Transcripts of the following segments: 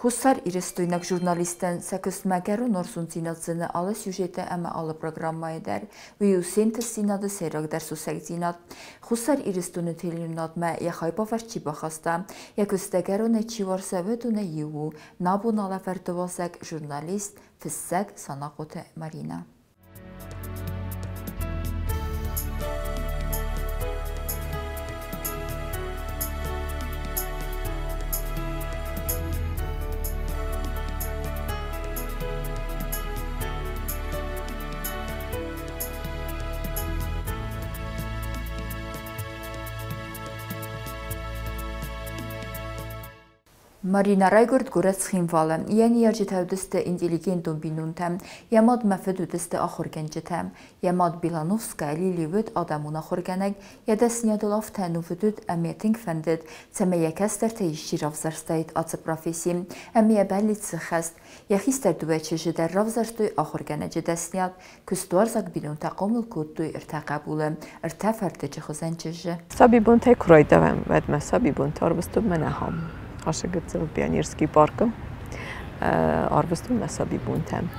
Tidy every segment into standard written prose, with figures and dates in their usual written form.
Հուսար իրստույնակ ժուրնալիստեն սակստ մագարու նորսուն ծինածինը ալը սյուժետը əmə alı proqramma edər və yusentə sinadı seyraq dərsusək cinat. Husar iristunu telinat mə yaxay bavarçı baxasta, yaküstəgəro nəçi varsa vədunə yivu, nabunala fərtovasək jurnalist fissək sanaqote Marina. Marina Raygurt gurət xinvală, yəni yarjitəvdüstə intelligentun binuntəm, yamad məfədüdüstə axurgəncətəm, yamad Bilanovska lilivüd adamun axurgənək, yədəsniyadılaf tənuvüdüd əmiyyətin fəndid, cəməyyəkəstər təyişçi ravzarstayid atı profesim, əmiyyə bəllit sıxəst, yaxistər düvəçəşidər ravzarstoy axurgənəcə dəsniyad, küstuarzaq binuntə qomul kudduy irtəqəbulы, irtəfərdəcə xızəncəjə. Sabibun tək roydavəm, vədmə sabibun tarbıstub mənəham. Ашыгыцыл пионерский паркым, арвыстым насаби бунтам.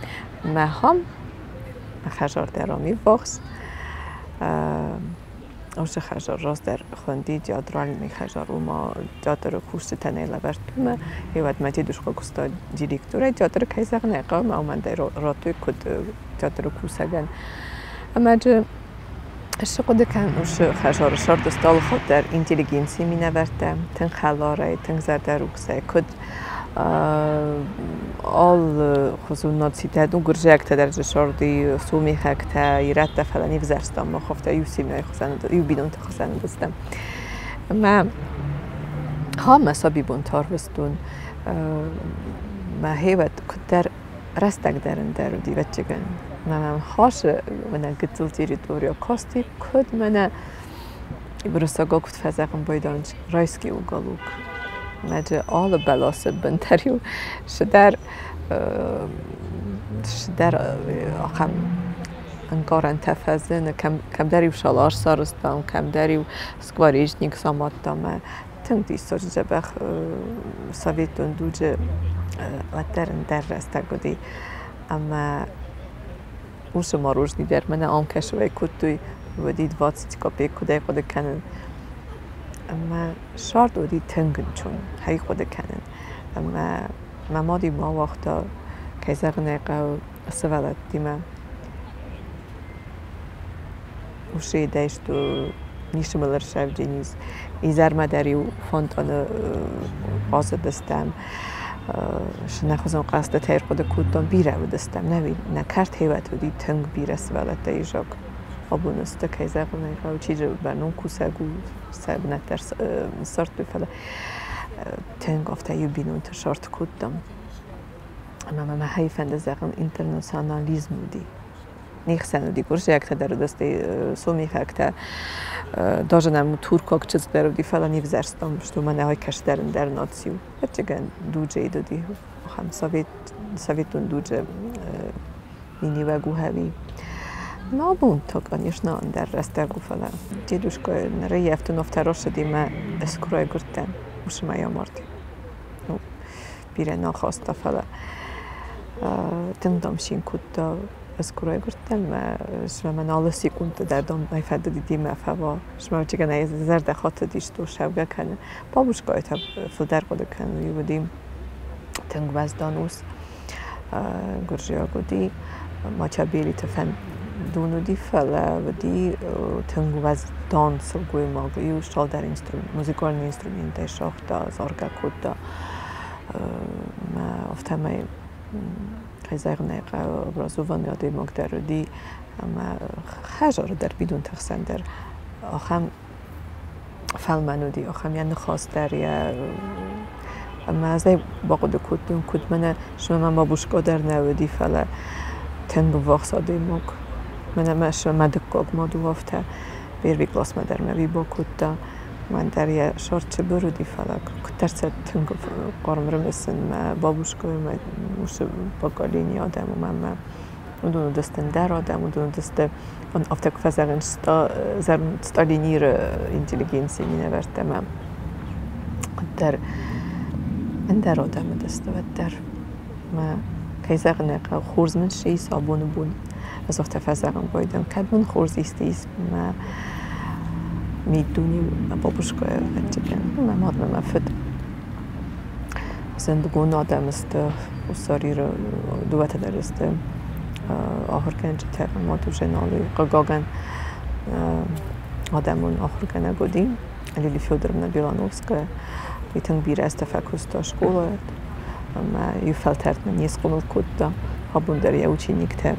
Мәхам, хажар дәрами вахс, ошы хажар раз дәр хонди театральный хажар ума театры курсы тәнәйлә бәртүмә, евәт мәте душка куста директоры театры кайзагны қам, аманда ратуй куд театры курсаган. Амаҗы الشغل كان وش خجار شرط استال خاطر انتليجنسي من نبرتم تن خلاره تن زرده روکسه کد آل خصوصات سیتادون گرجک تدرج شرطی سومی خکتا یرد فلانی وزرستم ما خفته یوسیم نه خزانه یو بیدون تخزانه دستم ما هم مسابی بونتار وستون ما هیوت کدر رستق درن درو دیوت چگن من خاش من قتل تریتوریا کاستی کد من برساگا کد فزاقم بایدانش رایسکی و گالوک مجه آل بلاسه بنتریو شدر آخم انگارن تفزن کم دریو شالار سارستم کم دریو سکواریجنیک ساماتم تنگ دیستاج جبخ سویتون دوجه و در رستگودی اما وش ماروش دیگر من آم کشوی کتوی و دید واتسی کپی کدای خود کنن اما شرط و دید تنگن چون هی خود کنن اما مادی ما وقتا کیزاق نیقا سوالت دیما وشی داشت و نیشت ملر شب جنیز ایزر مداری و فانتان قاصد دستم شنخوزم قصد تیر خود کودم بیره و دستم نکرد هیوت و دید تنگ بیره سوالت دیجاک آبونسته که زاق نیقا و چیجا برنون کوسگو سب نتر سرد بفله تنگ افته یو بینون تشارت کودم اما ما هیفنده زاقم اینترناسیونالیزم دی نیخسن و دی گرجه اکتا در دسته سومی اکتا даже нам туркок чиз дер ди фала не взерстам что мене ай каш дерн дер нацию ечеген дуже иди хам советун дуже мини вагу хави но бун то конечно дер растагу фала дедушка нареефту нафтарош дима эскрой гуртен уш моя марти ну бире нахаста фала тендам шин кутта اسکروی گفتم شما من آل سیکونت دادم میفته دیدیم افوا شما چیکار نیست زرد خاطر دیشت و شبگه کنه بابوش گایت فدر قد کنه یودیم تنگ وزدانوس گرجیا گودی ما چابیلی تفن دونو دی فلا و دی تنگ وزدان سلگوی ماگی و شال در موزیکال اینسترومنت شاختا زارگا کودا ما افتمای خیزار نیقا برازوان یادی مقداری اما خجار در بیدون تخسن در آخام فلمانو دی آخام یعنی خواست در یا اما از باقود کدوم کدوم شما من با بوشکا در نودی فلا تن بو وقت ساده مک من ماش مدکوک مادو وفته بیر کلاس مدر نوی با کدا من در یا شرط برودی فلا کتر سر تنگ قارم رمسن ما بابوشکا ما موش باقالینی آدم و من اون دستن در آدم اون دست آن افتک فزرن زرم ستالینیر اینتلیجنسی می نورده من در در آدم دسته و در ما کیزاق نقا خورز من شی صابون بون از وقت فزاقم بایدم کد من خورز ایستیست ما میدونی بابوش که چکن ما ماد ما فد زندگون آدم است و ساری رو دوات درست آخر کنج تر ما تو جنالی قاگان آدمون آخر کنه گودیم Lili Fjodorovna Bilanovska liten bíráztafákozta a škóla, ju feltárt mennyi skolkodta, abban derje učenikte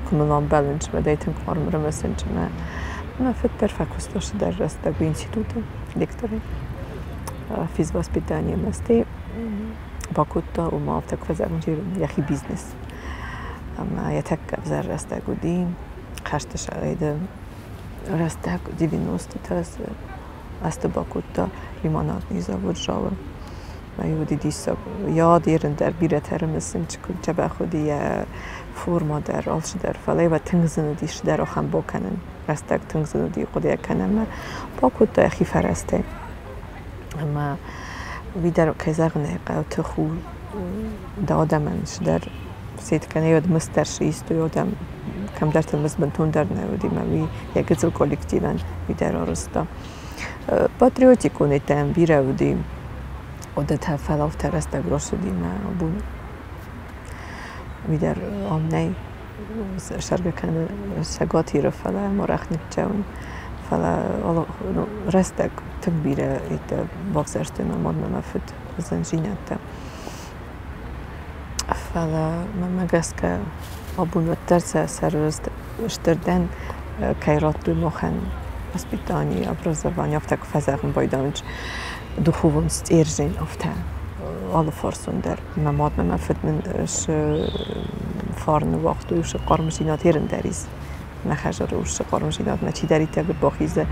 kommunal balance, de itt farmra messencsme. Na fetterfákozta se derreztek v institutu lektore. Fizvоспитание месте Бакутта у мавтак фазарнжир яхи бизнес. Ама я так заррастак годим, хашташ айда Растак 90-таз azt Bakutta limonadni zavod zsava. Mert jó didiszak, jad érender bireteremeszem, csak csebáhodi forma der, alcs der felé, vagy tengzened is der acham bokanen. Rastag tengzenedi kodékanen, mert Bakutta echi fereszte. Ama vidar kajzárnék a tökhú, de adamen is der szétkene jöd mesztersi isztő adam. Kam dartem bezbentun dar neudi, ma vi jegecel kolektíven vidar arasta. Patriotikon etem bireudi, oda te felaftereztek rosszudi, ma bun vidar amnej sárgakán segatira fele marachnik cseun fele restek tök bire itt bakszerstő, ma madna ma föt ezen zsinette. Fele megeszke abban a terce szervezt störden kajratú mochen воспитание, образование, в так фазарн бойданч духовность эржин афта alle форсундер мамад мама фитмен ш фарн وقت وش قرمشینات هرن دریز نخجر وش قرمشینات ما چی داری تبر باخیزه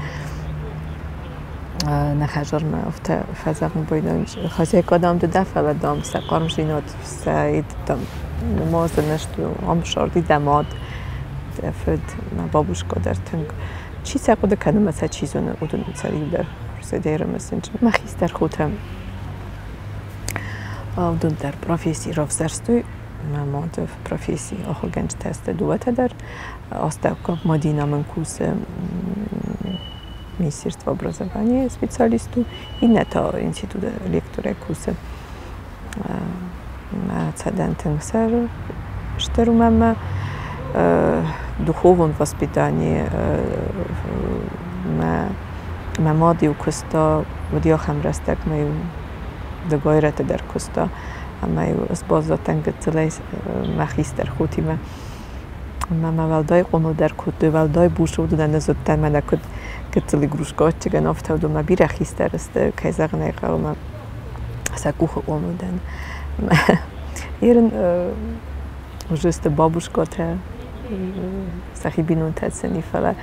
نخجر ما افتا فازرن بایدانش خاصه کدام دو دفعه و دام سه قرمشینات سعید دام نماز نشتو آمشاردی دماد دفت ما بابوش قدر تنگ چی ساقوده کنم مثلا چیزونه اودن سری در سدیر مثلا مخیس در خودم اودن در پروفسی رفزرستوی ماده پروفسی آخر گنج تست دوته در استاوکا مدینا من کورس Ministerstva obrazovanja specijalistu i neta instituta lektore kuse цадантен сер штырумама духовное воспитание мамади у куста водия хамрастак маю догойрата дар куста маю сбаза тангцлей махистер хотима мама валдай qoну дар куты валдай бушуду да назоттан манакут кцли грушкочган офтаду ма бирахистерст кайзагнай qawma сакух qonudan Ieren juste babuškote sahibinun tetseni fele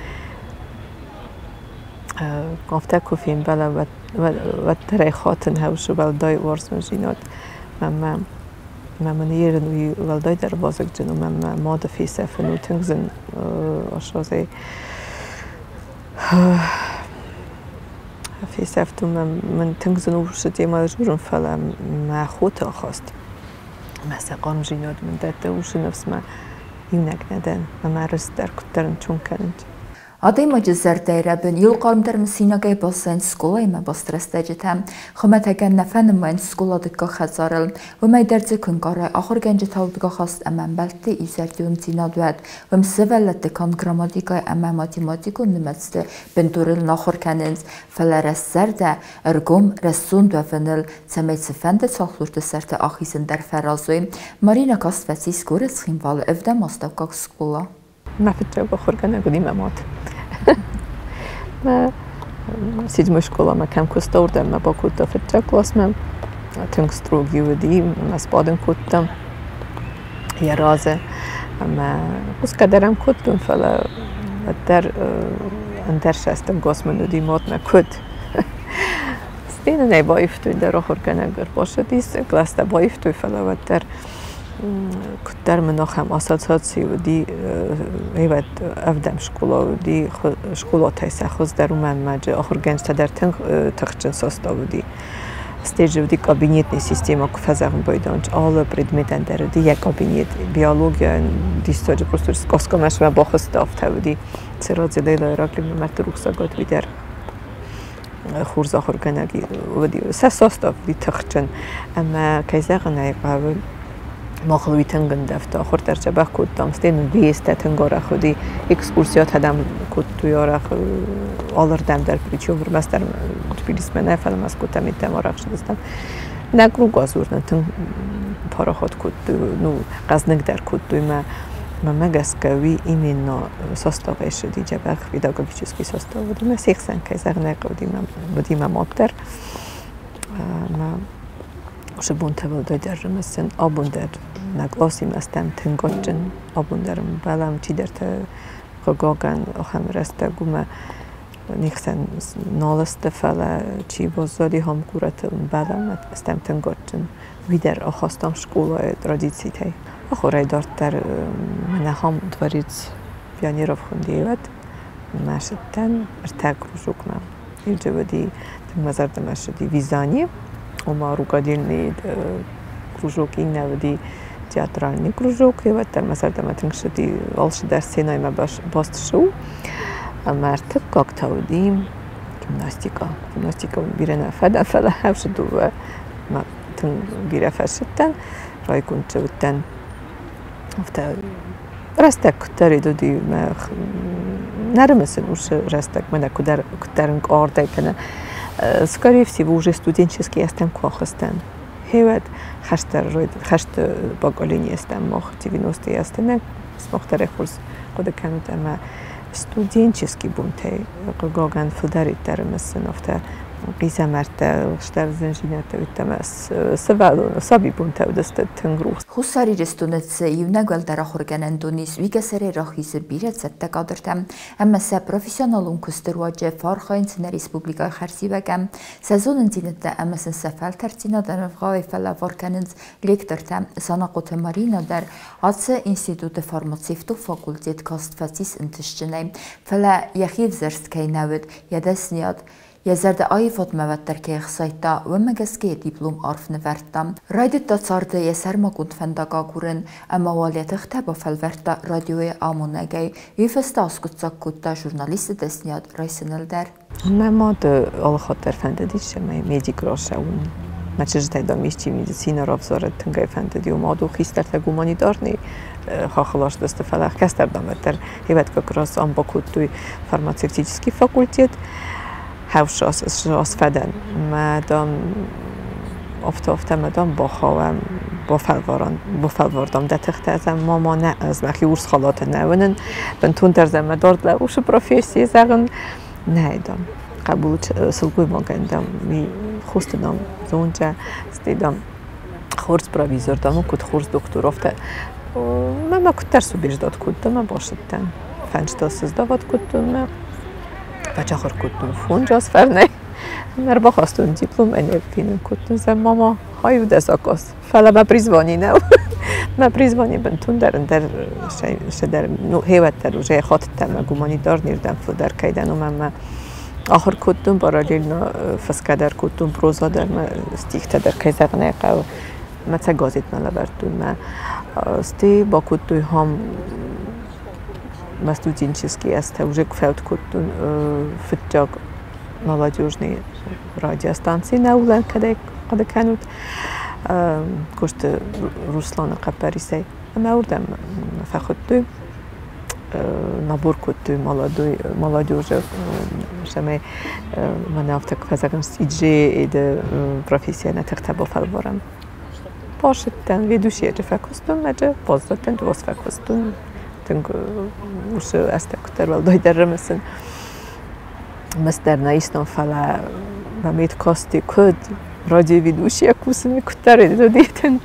gafte kofim bele و ترى خاطن هاوش والدای ورس مجینات من ایرن وی والدای در بازک جنو من ماده فیسه فنو تنگزن آشازه فیسه فتو من تنگزن وشتی ماجورن فلا ما خود خواست مثلا قانون جنود من داده وش نفس ما يونك ندن ما رست در کترن چون کنند Aday macizərdəyirəbin yıl qarmdar mısinagai basan skolayma bastrastəcitam xəmətəgən nəfənimən skoladıqqa xəzarıl və məydərcə künqara axır gəncə tavdıqa xast əmən bəltdi izərdiyon zinadvəd və msəvəllədi kan gramatikay əmən matematikun nümətsi binduril naxır kənins fələrəs zərdə ərgum rəssun dövənil cəməysi fəndə çalxurdu sərdə axizin dər fərazoy Marina Kastvəsi skore sxinvalı evdə mastavqaq skola. ما في الجو خرجنا قديمة مات ما سيد مشكلة ما كان كستور ده ما بكوتا في الجو كلاس ما تنكستروجي ودي ما سبادن كوتا هي رازة ما بس كدرم كوتون فلا در اندر شستم قاس من ودي مات ما كوت ستين نبايفتو در خرجنا قر باشه ديس كلاس ده بايفتو فلا ودر کتر مناخم آساساتی و دی ایواد افدم شکلا و دی شکلا تایسه خوز در من مجه آخر گنج تا در تنگ تخچن ساستا و دی стержевди кабинетный система кфазагын бойдонч alle предметендер ди кабинет биология дистори просто скоскомаш ва бохостав тавди церозе лейла раклим матруксагот видер خورز آخر کنگی ودی ساستاف دی تخچن اما کیزگان ایقاول ماخلوی تنگن دفت آخر درجه با کودم استن بیست تنگاره خودی اکسکورسیات هدم کود تویاره آلردم در پریچو ورماس در تبلیس منه فلم از کودم ایتام آرخ شدستم نگرو گازور نتن پارا خود کود نو قزنگ در کود توی ما مگسکوی ایمینا ساستاوش دی جبر پیداگوگیچسکی ساستاو بودیم ما سیخسن کیزگان بودیم مادر ما شبون تول دادر مثلا آبون در نگاسی مستم تنگاچن آبون درم بالام چی در تا گاگن آخم رسته گومه نیخسن نالسته فلا چی بازاری هم کورت بالام استم تنگاچن ویدر آخاستم شکولای ترادیسی تی آخرای دارت در من هم دوارید بیانی رفت خوندیوت ماشتن ارتاق روزک ما اینجا بدی مزرد ماشدی ویزانی وما روكاديلني كروجوكي نودي تياترالني كروجوكي وتر مثلا ما تنشدي والش درسينا ما باست شو اما ارتب كاكتاوديم جيمناستيكا بيرنا فلا هاوشدو ما تن بيرا فشتن راي كنت وتن افتا رستك تريدو دي ما نرمسن وش رستك من كدرنك اوردي كنا скорее всего уже студенческий астем кохостен хевет хашт поколение астем мох 90-е астем смохтаре хурс кодеканут ама студенческий бунте гоган филдарит дармасен офта قیزه مرته شتر زنجینات ویتماس سوالو سابی بونته و دست تنگروه. خساری رستونت یونگل در آخر گنندونیس ویگسری راخیز بیرد زده قدرتم اما سه پروفیسیونالون کسترواجه فارخاین سن ریسپوبلیکای خرسی بگم سزون زینت اما سن سفل ترتینا در غای فلا وارکننز لیکترتم ساناقوت مارینا در عادس انستیتوت فارماسیفتو فاکولتیت کاست فاسیس انتشجنیم فلا یخیف زرست که نود یدس نیاد يزرد آيفات موتر که خسایتا و مگسکه دیپلوم عرف نوردم. رایدت دا صارده یسر ما کند فندگا گورن اما والیت اختبا فلورتا رادیوی آمونگی یفستا اسکوتسا کتا جورنالیست دسنیاد رایسنل در. ما ده آل خاطر فنددیش ما میدیک راشون. ما چیز دایدا میشتی میدیسینا رافزارد تنگای فنددی و ما دو خیستر تگومانی دارنی خاخلاش دست فلخ کستر دامتر هیوت که کراس آن با کتوی فارماسیوتیکی فاکولتیت هاوشاس فدن مدام افته مدام با خواهم با فلواردم ده تخت ازم ماما نه از مخی ورس خالات نونن بنتون در زمه دارد لوش پروفیسی زغن نه دام قبول سلگوی ما گندم می خوستنم زونجا استیدم خورز پرویزور دام کد خورز دکتر افته ما کد ترسو بیش داد کدم باشدن فنجتاسز داد کدم بچه خور کتون فونجاز فرنه مربا خواستون دیپلوم انرپینن کتون زم ماما هایو دزاکاس فلا ما پریزوانی نو ما پریزوانی بنتون در شدر هیوت در روژه خاطر تم گمانی دار نیردم فدر کیدن و من آخر کتون بارالیل نا فسکه در کتون پروزا در ما استیخته در کیزق نیقه و ما تا گازیت ملا بردون ما استی با کتوی هم студенческий я уже кфелт кутун фитжак молодежной радиостанции на улан когда канут кошт Руслана Капарисей ама урдам фахотту набор куту молодежи шаме манафтак фазаган сиджи иде профессия на тахтабо фалворам пошеттен ведущие факустун маджа поздатен двос факустун وش أستكتر والله درمسن مستر نايستون فلا بميت كاستي كود راديو فيدوشي أكوسن كتر دوديتن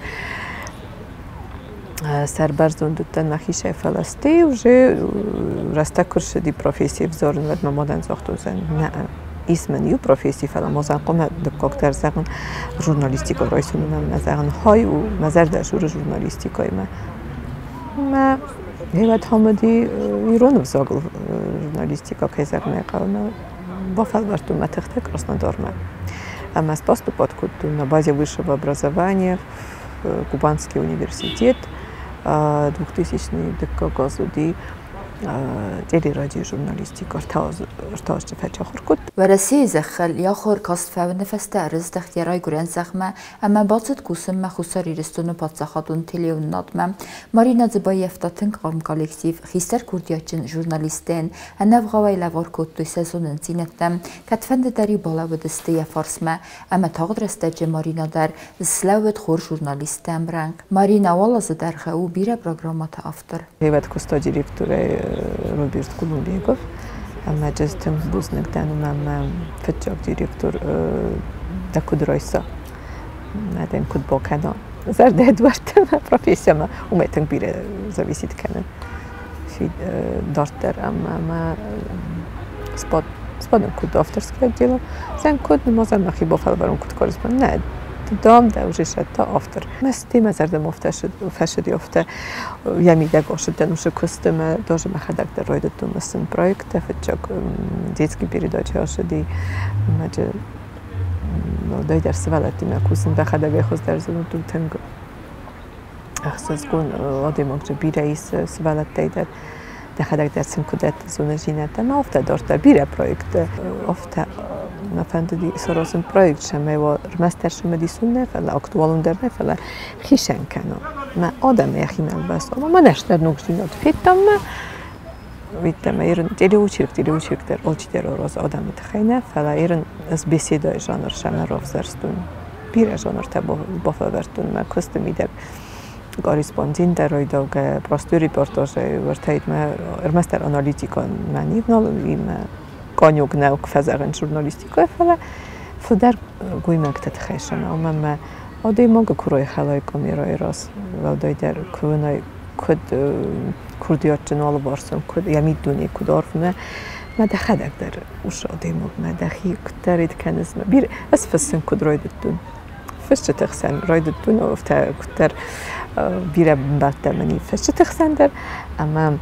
سربرزون دوتن نخيشة فلسطي وجي رستكر شدي بروفيسي بزورن ود مامادن زاختوزن نه اسمن یو پروفیسی فلا مازن قم دکتر زغن ژورنالیستیک رایسون من زغن های و مزر در شور ژورنالیستیکای ما هیوت همدی ایران وزاگل ژورنالیستیکا که زغن قلنا با فلورتون متخته کرسنا دارم с поступат на базе высшего образования в Кубанский университет 2000 году телерадио журналистика ارتاز فچاخور کد. ورسی زخل یا خور کاست فون نفست ارز دختیارای گرن زخمه اما بازد کوسم مخصوصی رستون پادساخاتون تلیون نادمه مارینا زبای افتاتن قام کالکتیو خیستر کردیاچن ژورنالیستین انف غوای لوار کد دوی سزونن زینتم کتفند داری بالا و دسته فارسمه اما تاغد رستج مارینا در سلاوت خور ژورنالیستم رنگ مارینا والاز در خو بیره پروگرامات افتر. هیوت کوستا دیرکتور روبرت کولومبیگوف اما جزتم بوزنگدن و من فتجاب دیرکتور دکود رایسا مدن کود با کنان زرده دوارتم پروفیسیما اومدن بیره زویسید کنن فی دارتر اما سپادم کود آفترس کرد دیلا زن کود نمازم نخی با فلبرون کود کارسپن نه دام دوجش تا آفتر مستی مزرد مفتشد یافته یمیده گوشت دنوش کستم دوج مخدک در روی دتون مثل پروژه فتچک دیسکی پیریداچه شدی مجه دای درس ولادی مکوسن بخدای خود در زمان تو تنگ احساس کن آدم که بیرایس ولاد دیدر دخدک درسن کدت زونه جینت ما افته دارت بیره پروژه افته نفهمدی سراسم پروژه شما و مستر شما دیسونه فلا اکتوالون در نفلا خیشن کنم ما آدم یخیمل بس اما ما نشتر نگذینات فیتم ویتم ایران دیری در آلچی در آراز آدم تخینه فلا ایران از بسیدای جانر شما رافزرستون بیره جانر تا بافورتون ما کست میده گاریسپاندین در رویدا که پراستوری ریپورتاژ ورتاید ما ارمستر آنالیتیکان معنی نالیم کانیوگ ناوک فزارن ژورنالیستیکا فدر گوی مکتت خیشن اما ما آدی ماگ کروی خلای کامیرای راست ولدای در کونای کد کردیات جنال بارسم کد یمی دونی کد عرفنا ما دخدک در وش آدی ماگ ما دخی کترید کنز ما بیر از فسن کد رویدتون فشت تخسن رویدتون افتا کتر بیره بعد منی فشت تخسن در اما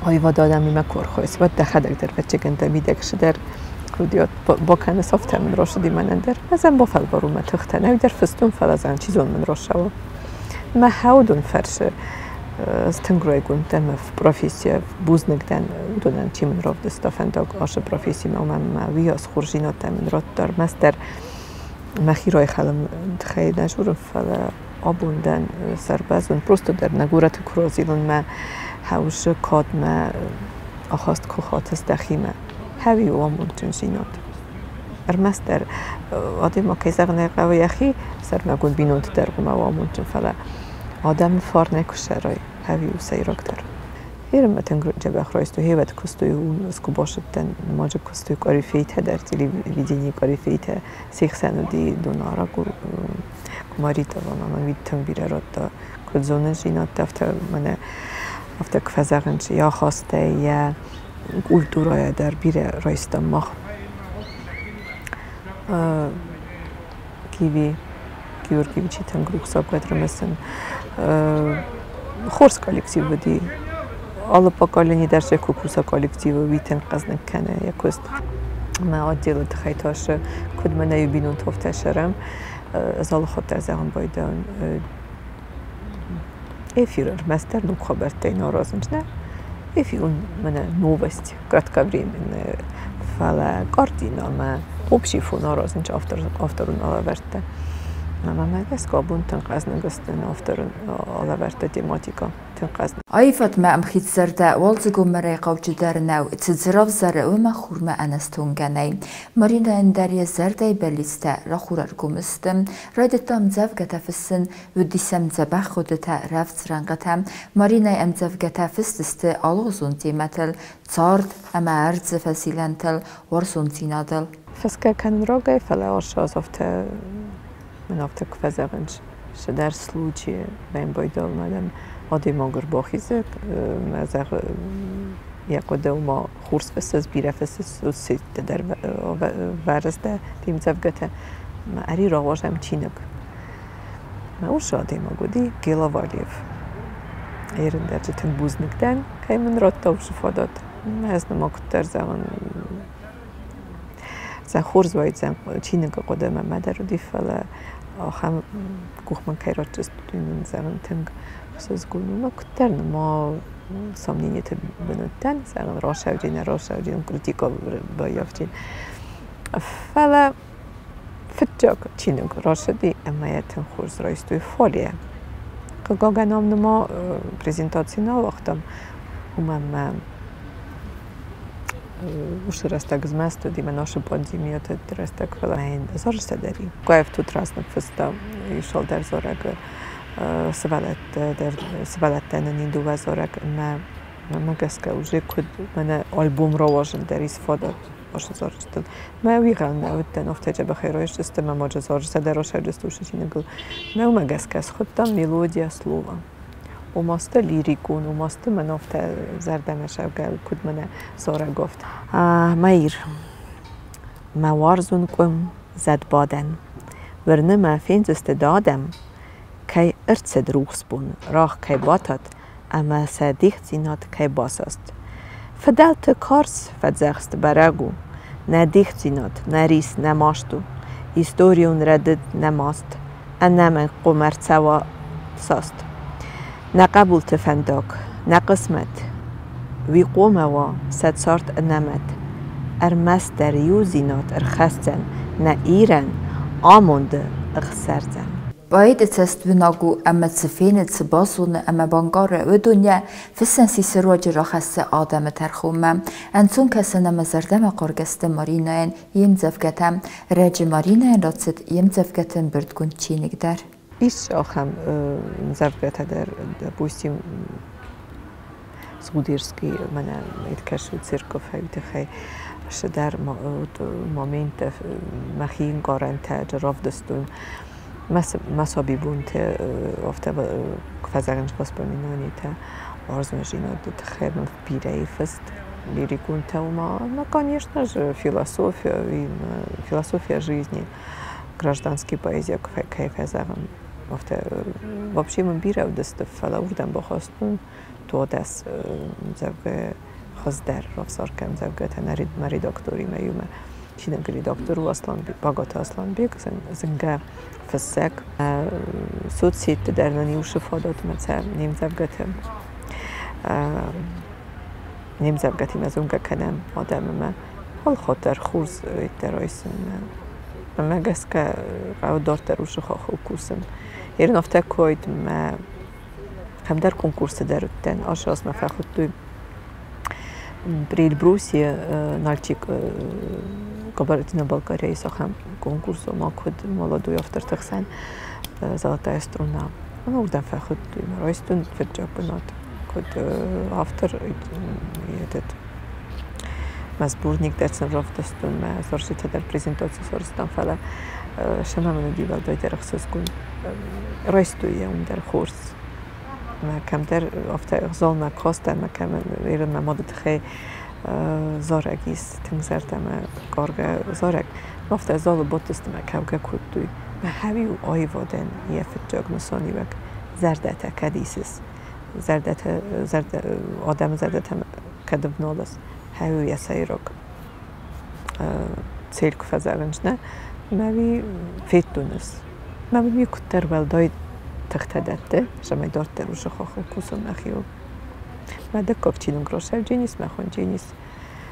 آیوا دادم می مکور خویس و دخدک در بچه گنده میدکش در کودیات با کنه صفت من راشدی من اندر ازم با فل بارو متخته نوی در فستون فل ازن چیزون من راشوا ما هاودون فرش از تنگروی گوندم في پروفیسیا بوز نگدن دونن چی من راف دستافنداگ آش پروفیسی ما وی از خورجینات من رات در مستر مخیرای خلم تخیل نجورم فل آبوندن سربازون پروستو در نگورت کرازیلون ما هاوش کاد ما آخاست کوخات است دخیمه هاوی و آمونتون جینات ارمستر آدم ما کیسه نقوی اخی سر نگون بینوت در قم و آمونتون فلا آدم فار نکشه رای هاوی و سیراک در هیرم متن جب اخرایستو هیوت کستوی اون اسکو باشد تن ماجب کستوی کاری فیته در تلویزیونی کاری فیته سیخسنو دی دونارا ماریتا و من ویدتم بیره راد دا کدزونه جینات دفتر منه افته کفزاقنچ یا خواسته یا کلتورای در بیره رایستم مخ کیوی چی تنگروک ساب قدر مثلا خورس کالکتیو بدی آلا پاکالنی در چه کوکوسا کالکتیو ویتن قزن کنه یا کست ما عادیل دخیتاش کد من نیبینون توفته شرم از آلا خود در زمان بایدان افیرر مستر نو خبرته نارازنج نه افیون من نووست کاتکابری من فعلا کارتینا ما obschifu نارازنج آفترون آلاورته ما دست کابون تنقاز نگستن آفترون آلاورته تماتیکا تنقاز. آیفت ما امخیت زرده والزگو مرای قوچ در نو تزراف زره و ما خورم انستون گنای مارین اندری زرده بلیسته را خورر گمستم رایدتام زفگت فسن و دیسم زبخ خودتا رفت رنگتم مارین ام زفگت فستست آلوزون تیمتل زارد اما ارز فسیلنتل ورسون تینادل. فسکه کن راگه فلا آرشاز افته من افته کفزاقنج شدر سلوچیه بین بایدال مدام آدم آگر باخیزه مزاق یکوده و ما خورس فسز بیره فسز و سیت در ورزده تیم زفگته ما اری راواش هم چینگ ما اوش آدم آگودی گیلا والیف ایرن در جتن بوز نگدن که من رات تاوش فاداد ما از نما کتر زمان زن خورز وید زن چینه که قدم مادر دی فلا آخام کوخمن کیرات جست دنیون زن تنگ خصوص گونو ما کتر ما سامنیت بنوتن زن راشودین کریتیکا بیافتین فلا فتجاک چینه که راشدی اما یتن خورز رایستوی فالیه که گاگنام نما پریزنتاسی نوختم ما وش رستق زمستو دی مناش پاندیمیات رستق فلا این زارش داری قایف تو تراس نفستا یشال در زارگ سوالت تنین دو و زارگ ما گسکه وجه کد من آلبوم را واجن در استفاده باشه زارش دل ما ویگان نوتن افتاده بخیرایش دست ما ماجه زارش دراش دستوش چینگل ما گسکه از خودم ملودیا سلووا و ماست لیریکون و ماست من افته زردمش اوگل کد من زاره گفت مایر ما وارزون کم زد بادن ورنه ما فینزست دادم کی ارتسد روخس بون راه کی باتد اما سدیخت زینات کی باسست فدلت کارس فدزخست برگو ندیخت زینات نریس نماشتو استوریون ردد نماست انمن قمرت سوا ساست نقبول تفندق نقسمت وی قوم و ست سارت نمت ارمست در یوزینات ارخستن نه ایران آمونده اخسرزن باید اتست بناگو اما تسفین تباسون اما بانگار و دنیا فسن سیسرواج را خسته آدم ترخومم انسون کسن اما زردم قرگست ماریناین یم زفگتم رج ماریناین راتست یم زفگتن بردگون چینگ در ایش آخم زفگت در بوستیم سودیرسکی من ایتکشود سرکو فایده خی شدر مومنت مخین گارنت جراف دستون مسابی بونت افته فزرنج باس بمینانی تا آرزونجینا دت خیر من بیره فست لیریکون تا ما конечно же философия жизни гражданский поэзия кайф азам افته вообще من بیره دست فلا وردم بخواستون تو دست زوج خزدر رفسار کم زوجت نرید مری دکتری میومه چینم کلی دکتر و اصلا باگات اصلا بیگ زنگه فسق سود سیت در ننیوش فادات مثلا نیم زوجتی مزونگه کدم آدم ما حال خاطر خورز درایسن ما گس که قاعد دارت روش خاخو کوسن ایران افته کوید ما هم در کنکورس درودن آشاس ما فخود توی بریل بروسی نالچیک Кабаретина Болгария и сахам конкурсу макхуд молодой автор тахсан золотая струна. Она удан фахуд райстун феджапнат. Код автор этот мазбурник дерсен рафтастун ма соршита дар презентация сорстан фала шамамна дивал дайдер хсускун райстуя дар хорс. ما کم در افته اغزال نکاسته ما کم ایران مادت خی زارگیست تنگزرده ما کارگه زارگ افته اغزال بودست ما کوگه کردوی ما همی و آیوادن یه فتجاگ نسانی وک زردته کدیسیس زردته آدم زردته کدب نالست همی یه سیراک سیلک فزرنج نه ما فیت دونست ما می کتر ولداید تختدته شما دارت روش خواهی کوسم نخیو ماده کافچینم گروشر جنیس مخون جنیس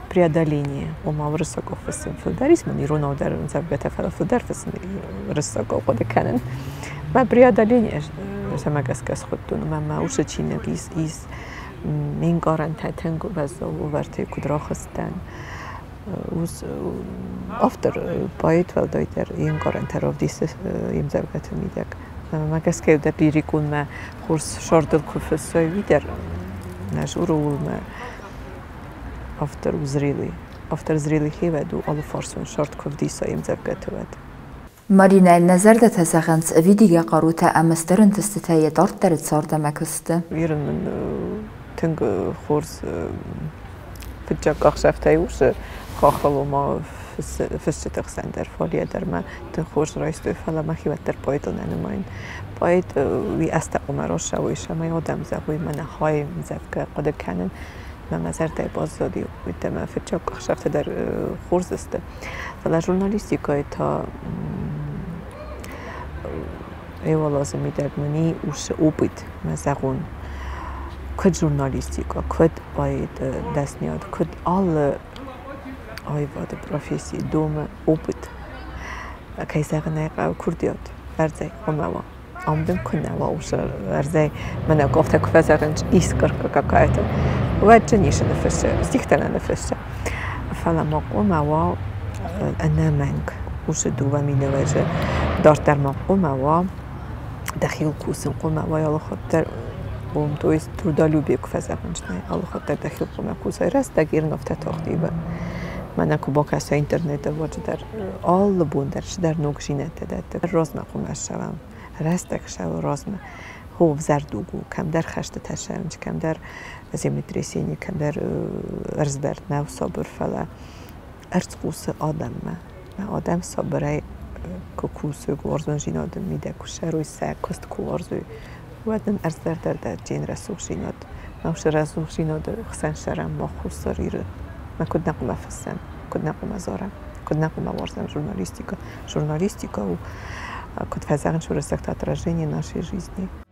преодоление ума высоко фасен филдарис мани рона удар забгата филдар фасен высоко кодеканен ма преодоление самагасkas خودتون ما اوش چینگیس ایس من گارانت تنگو بازو ورته کدرا خستن اوز افتر باید ولدایتر این گارانت رو دیس یم زبگت میدک ما گسکه در لیریکون ما خورس شاردل کفسای ویدر نجورول ما افتر زریلی هیود و آلو فارسون شارد کف دیسا یم زبگت ود مارينا النظر ده تزغنس فيديو قروتا امسترن تستتايا دارت درت صارده مكسته ويرن من تنگ خورس فجاق اخشفتای وش خاخلو ما فست تخسن در فالیه در ما تن خورس رایستوی فلا ما خیوت در پایدل ننماین باید وی استقوم راشه ویشه ما یادم زبوی من های مزفگه قده کنن ما زرده بازدادی بوده ما فکر شفته در خورز است ولی ژورنالیستیکای تا ایوا لازمی در منی اوش اوبید مزگون کد ژورنالیستیکا کد باید دست نیاد کد آل آیواد پروفیسی دوم اوبید که سعی نکرد کردیات ورزی قموا آمدم کنه و اوش ورزی من گفته که فزرنج ایسکر کاکایت و جنیش نفسه استیختن نفسه فلما قموا أنا منك وش دوامي نواجه دارت در ما قموا دخيل كوسن قموا يلا خاطر تويس تردالو بيك فزرنجني الله خاطر دخيل قموا كوسای راست دگیر نفته تاختیبه من اكو باكاسا اینترنت واجه در آل بوندرش در نوکشینت داد راز مقومش شوم راستک شو راز ما هو زردوگو کم در خشت تشنج کم در زمتریسینی کم در ارزبرد نو صبر فلا ارز قوس آدم ما آدم صبره که کوسه گوارزون جیناد میده که روی سر کست کوارزوی ودن ارز در جین رسوخ جیناد نوش رسوخ جیناد خسن شرم ما خساری رو ما کد نقوم فسن کد نقوم زارم کد نقوم وارزم ژورنالیستیکا و کد فزاقن شو رسکت اتراجینی ناشی جیزنی